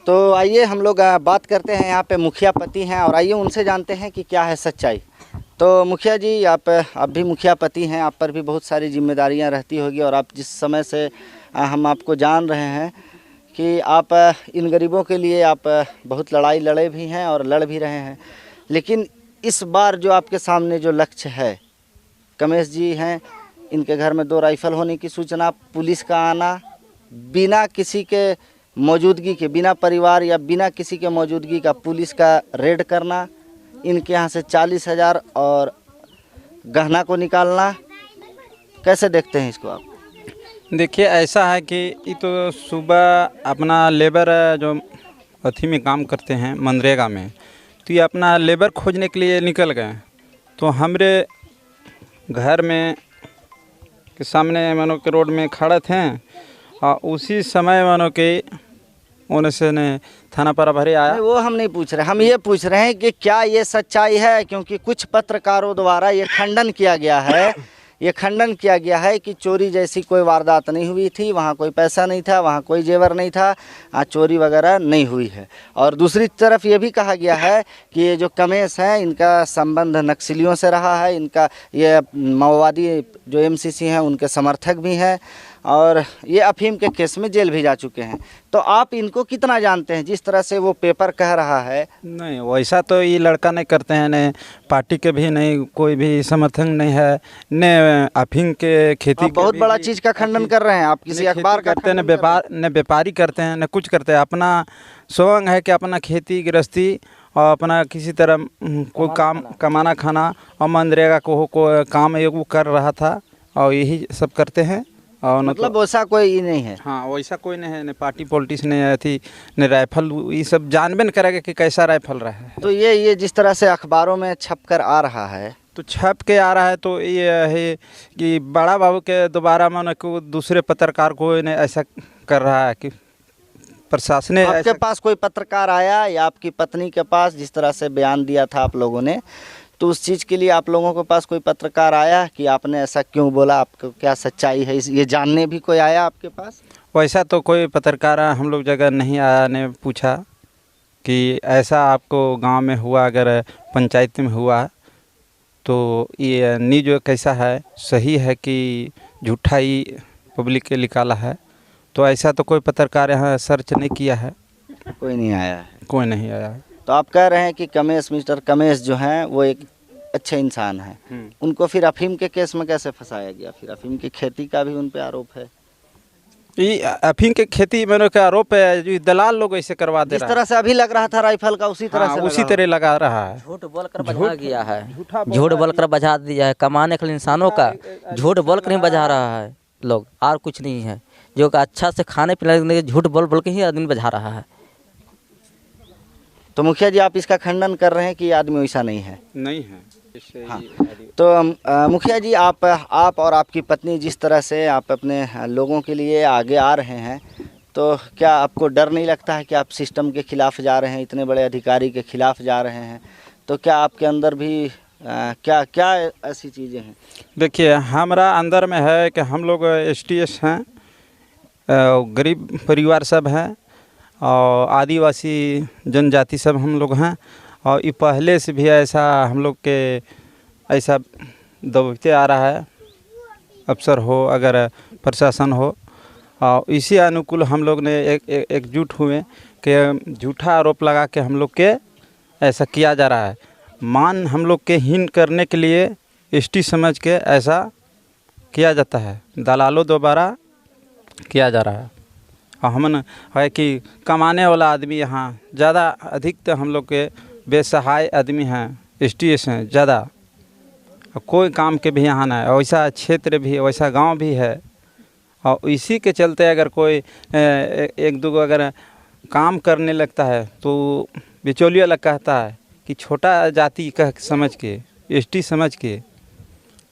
तो आइए हम लोग बात करते हैं, यहाँ पे मुखिया पति हैं और आइए उनसे जानते हैं कि क्या है सच्चाई। तो मुखिया जी, आप भी मुखिया पति हैं, आप पर भी बहुत सारी जिम्मेदारियां रहती होगी और आप जिस समय से हम आपको जान रहे हैं कि आप इन गरीबों के लिए आप बहुत लड़ाई लड़े भी हैं और लड़ भी रहे हैं। लेकिन इस बार जो आपके सामने जो लक्ष्य है, कमेश जी हैं, इनके घर में 2 राइफल होने की सूचना, पुलिस का आना, बिना किसी के मौजूदगी के, बिना परिवार या बिना किसी के मौजूदगी का पुलिस का रेड करना, इनके यहाँ से 40,000 और गहना को निकालना, कैसे देखते हैं इसको आप? देखिए, ऐसा है कि ये तो सुबह अपना लेबर जो अथी में काम करते हैं मनरेगा में, तो ये अपना लेबर खोजने के लिए निकल गए। तो हमारे घर में के सामने मानो के रोड में खड़े थे और उसी समय मानो कि उनसे ने थाना प्रभारी आया। वो हम नहीं पूछ रहे, हम ये पूछ रहे हैं कि क्या ये सच्चाई है, क्योंकि कुछ पत्रकारों द्वारा ये खंडन किया गया है, ये खंडन किया गया है कि चोरी जैसी कोई वारदात नहीं हुई थी, वहाँ कोई पैसा नहीं था, वहाँ कोई जेवर नहीं था, चोरी वगैरह नहीं हुई है। और दूसरी तरफ ये भी कहा गया है कि ये जो कमेश हैं, इनका संबंध नक्सलियों से रहा है, इनका ये माओवादी जो एमसीसी हैं उनके समर्थक भी हैं और ये अफीम के केस में जेल भी जा चुके हैं। तो आप इनको कितना जानते हैं, जिस तरह से वो पेपर कह रहा है? नहीं, वैसा तो ये लड़का नहीं करते हैं, न पार्टी के भी नहीं, कोई भी समर्थन नहीं है, न अफीम के खेती बहुत बड़ा चीज़ का खंडन कर रहे हैं आप, किसी अखबार का करते हैं, न व्यापारी करते हैं, न कुछ करते हैं। अपना स्वंग है कि अपना खेती गृहस्थी और अपना किसी तरह कोई काम कमाना खाना और मनरेगा को काम वो कर रहा था और यही सब करते हैं। और मतलब वैसा कोई नहीं है? हाँ, वैसा कोई नहीं है, न पार्टी पॉलिटिक्स ने थी, न राइफल, ये सब जानबे न करेगा कि कैसा राइफल रहा है। तो ये जिस तरह से अखबारों में छप कर आ रहा है, तो छप के आ रहा है, तो ये है कि बड़ा बाबू के दोबारा मानो को दूसरे पत्रकार को ने ऐसा कर रहा है कि प्रशासन ने। आपके पास कोई पत्रकार आया या आपकी पत्नी के पास, जिस तरह से बयान दिया था आप लोगों ने, तो उस चीज़ के लिए आप लोगों के पास कोई पत्रकार आया कि आपने ऐसा क्यों बोला, आपको क्या सच्चाई है, ये जानने भी कोई आया आपके पास? वैसा तो कोई पत्रकार हम लोग जगह नहीं आया, ने पूछा कि ऐसा आपको गांव में हुआ, अगर पंचायत में हुआ तो ये न्यूज़ कैसा है, सही है कि झूठा ही पब्लिक के निकाला है। तो ऐसा तो कोई पत्रकार यहाँ सर्च नहीं किया है, कोई नहीं आया है? कोई नहीं आया है। तो आप कह रहे हैं कि कमेश, मिस्टर कमेश जो हैं वो एक अच्छे इंसान हैं, उनको फिर अफीम के केस में कैसे फंसाया गया? फिर अफीम की खेती का भी उन पे आरोप है। ये अफीम के खेती में का आरोप है, जो दलाल लोग ऐसे करवा दे रहा है। जिस तरह से अभी लग रहा था राइफल का, उसी तरह से उसी तरह लगा रहा है। झूठ बोलकर बजा गया है, झूठ बोलकर बजा दिया है। कमाने के लिए इंसानों का झूठ बोलकर ही बजा रहा है लोग, और कुछ नहीं है। जो अच्छा से खाने पीने के झूठ बोल के ही आदमी बजा रहा है। तो मुखिया जी, आप इसका खंडन कर रहे हैं कि आदमी वैसा नहीं है? नहीं है। हाँ। तो मुखिया जी, आप और आपकी पत्नी जिस तरह से आप अपने लोगों के लिए आगे आ रहे हैं, तो क्या आपको डर नहीं लगता है कि आप सिस्टम के खिलाफ जा रहे हैं, इतने बड़े अधिकारी के खिलाफ जा रहे हैं? तो क्या आपके अंदर भी क्या क्या ऐसी चीज़ें हैं? देखिए, हमारा अंदर में है कि हम लोग STS हैं, गरीब परिवार सब हैं और आदिवासी जनजाति सब हम लोग हैं। और ये पहले से भी ऐसा हम लोग के ऐसा दबते आ रहा है, अफसर हो अगर प्रशासन हो, और इसी अनुकूल हम लोग ने एकजुट हुए कि झूठा आरोप लगा के हम लोग के ऐसा किया जा रहा है। मान हम लोग के हीन करने के लिए ST समझ के ऐसा किया जाता है, दलालों द्वारा किया जा रहा है। और हमन है कि कमाने वाला आदमी यहाँ ज़्यादा अधिक, तो हम लोग के बेसहाय आदमी हैं, STS हैं ज़्यादा, कोई काम के भी यहाँ ना है। वैसा क्षेत्र भी, वैसा गांव भी है। और इसी के चलते अगर कोई एक दो अगर काम करने लगता है तो बिचौलिया लग कहता है कि छोटा जाति का समझ के, ST समझ के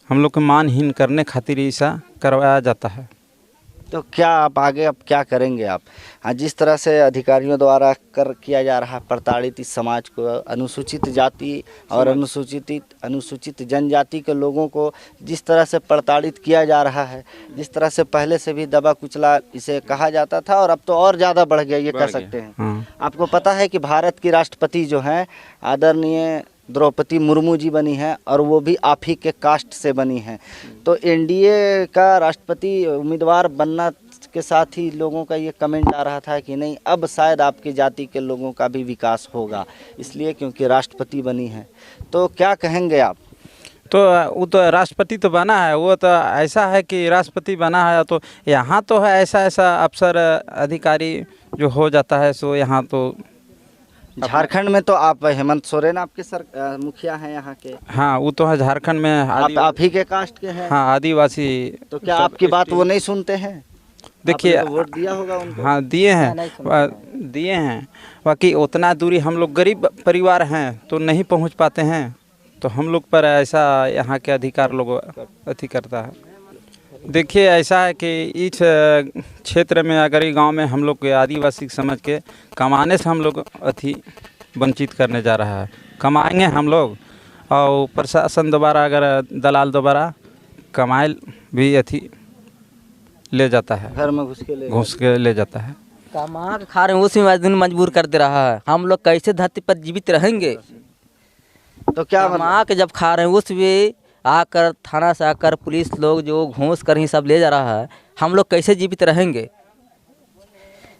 हम लोग को मानहीन करने खातिर ऐसा करवाया जाता है। तो क्या आप आगे अब क्या करेंगे आप? हाँ, जिस तरह से अधिकारियों द्वारा किया जा रहा है प्रताड़ित इस समाज को, अनुसूचित जाति और अनुसूचित जनजाति के लोगों को जिस तरह से प्रताड़ित किया जा रहा है, जिस तरह से पहले से भी दबा कुचला इसे कहा जाता था और अब तो और ज़्यादा बढ़ गया, ये कह सकते हैं। हाँ। आपको पता है कि भारत की राष्ट्रपति जो हैं आदरणीय द्रौपदी मुर्मू जी बनी है और वो भी आप ही के कास्ट से बनी है। तो एनडीए का राष्ट्रपति उम्मीदवार बनना के साथ ही लोगों का ये कमेंट आ रहा था कि नहीं, अब शायद आपकी जाति के लोगों का भी विकास होगा, इसलिए क्योंकि राष्ट्रपति बनी है। तो क्या कहेंगे आप? तो वो तो राष्ट्रपति तो बना है, वो तो ऐसा है कि राष्ट्रपति बना है तो यहाँ तो है ऐसा अफसर अधिकारी जो हो जाता है, सो यहाँ तो झारखंड में तो आप हेमंत सोरेन आपके मुखिया हैं यहाँ के। हाँ, वो तो है झारखंड में आप ही के कास्ट के हैं। हाँ, आदिवासी। तो क्या आपकी बात वो नहीं सुनते हैं? देखिए, तो वोट दिया होगा उनको। हाँ दिए हैं, बाकी उतना दूरी हम लोग गरीब परिवार हैं तो नहीं पहुंच पाते हैं, तो हम लोग पर ऐसा यहाँ के अधिकार लोग अति करता है। देखिए, ऐसा है कि इस क्षेत्र में अगर गांव में हम लोग के आदिवासी समझ के कमाने से हम लोग अति वंचित करने जा रहा है। कमाएंगे हम लोग और प्रशासन दोबारा अगर दलाल दोबारा कमाए भी अति ले जाता है, घर में घुस के ले जाता है। कमा के खा रहे हैं, उसी में दिन मजबूर कर दे रहा है। हम लोग कैसे धरती पर जीवित रहेंगे? तो क्या कमा के जब खा रहे हैं, उस भी आकर थाना से आकर पुलिस लोग जो घूस कर ही सब ले जा रहा है, हम लोग कैसे जीवित रहेंगे?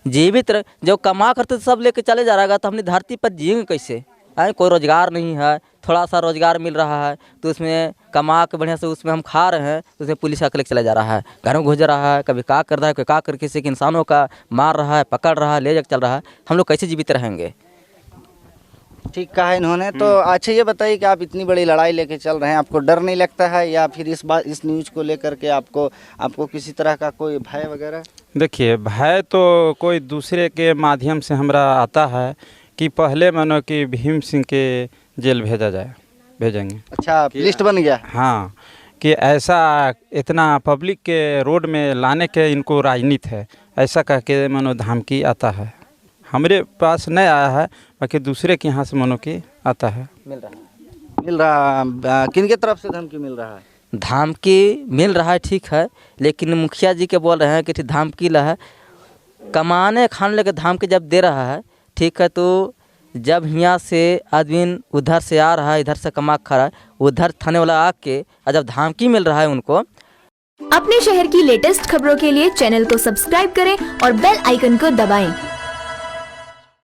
जो कमा करते सब लेके चले जा रहा है तो हमने धरती पर जिएंगे कैसे? कोई रोजगार नहीं है, थोड़ा सा रोजगार मिल रहा है तो उसमें कमा के बढ़िया से उसमें हम खा रहे हैं, तो उसमें पुलिस आकर लेके चला जा रहा है, घर में घुस जा रहा है, कभी का कर रहा है, कोई का कर किसी के इंसानों का मार रहा है, पकड़ रहा है, ले जाकर चल रहा है। हम लोग कैसे जीवित रहेंगे? ठीक कहा इन्होंने। तो अच्छा, ये बताइए कि आप इतनी बड़ी लड़ाई लेके चल रहे हैं, आपको डर नहीं लगता है या फिर इस न्यूज़ को लेकर के आपको किसी तरह का कोई भय वगैरह? देखिए, भय तो कोई दूसरे के माध्यम से हमरा आता है कि पहले मानो कि भीम सिंह के जेल भेजेंगे। अच्छा, लिस्ट बन गया? हाँ, कि ऐसा इतना पब्लिक के रोड में लाने के इनको राजनीति है, ऐसा कह के मानो धमकी आता है। हमारे पास नहीं आया है, बाकी दूसरे के यहाँ से मानो कि आता है। मिल रहा किन के तरफ से धमकी मिल रहा है? धमकी मिल रहा है, ठीक है, लेकिन मुखिया जी के बोल रहे हैं कि धमकी ला है, कमाने खाने लगे धमकी जब दे रहा है, ठीक है, तो जब यहाँ से आदमी उधर से आ रहा है, इधर से कमा खा रहा है, उधर थाने वाला आके जब धमकी मिल रहा है उनको। अपने शहर की लेटेस्ट खबरों के लिए चैनल को सब्सक्राइब करें और बेल आइकन को दबाएं।